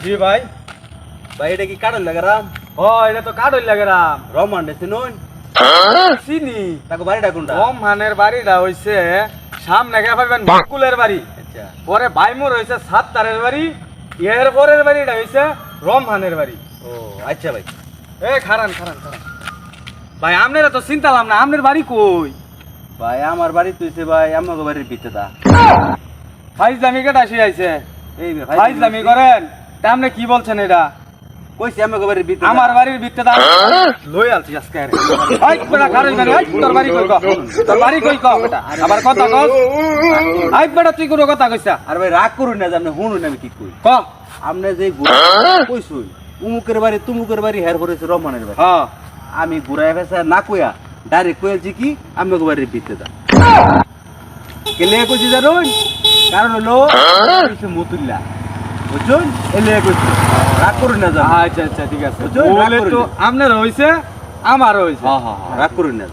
জি ভাই ভাই এটা কি কাটল লাগারাম? ও এটা তো কাটল লাগেরাম রহমান রে চিনুন? চিনি তাকে বাড়িটা কোনটা? রহমানের বাড়িটা হইছে সামনে গিয়ে পাবেন বকুলের বাড়ি আচ্ছা পরে ভাইমুর হইছে সাততারের বাড়ি এর পরের বাড়িটা হইছে রহমানের বাড়ি ও আচ্ছা ভাই। এ খারান ভাই আপনারা তো চিন্তালাম না আপনার বাড়ি কই ভাই আমার বাড়ি তুইছে ভাই আমাকে বাড়ির ভিতরটা। ফাইজলামি কেটা শিয়াইছে এই ফাইজলামি করেন তা আপনি কি বলছেন এটা কইছি আমাকে বাড়ির ভিতর। আমার বাড়ির ভিত্তিতে লই আলছি আজকে আরে আই বেটা খারাই মানে আই তোর বাড়ি কই কও তোর বাড়ি কই কও বেটা আবার কথা কস আই বেটা তুই কোন কথা কইছা আর ভাই রাগ করুন না যে আপনি শুনুন আমি কি কই। ক আপনি যে কইছুন উমুকের বাড়ি তুমুকের বাড়ি হের করেছে রহমানের বাড়ি। হ্যাঁ আমি ঘুরাই ফেসা না কইয়া ডাইরেক্ট কইছি কি আমাকে বাড়ির ভিতরটা। কেলে কইছি জানুন? কারণ হলো মতুল্লা বুঝুন এলে কইছি রাগ করুন না জান। আচ্ছা আচ্ছা ঠিক আছে বুঝুন, রাগ বলে করুন তো না। আপনার হইছে আমার হইছে হ্যাঁ রাগ করুন না।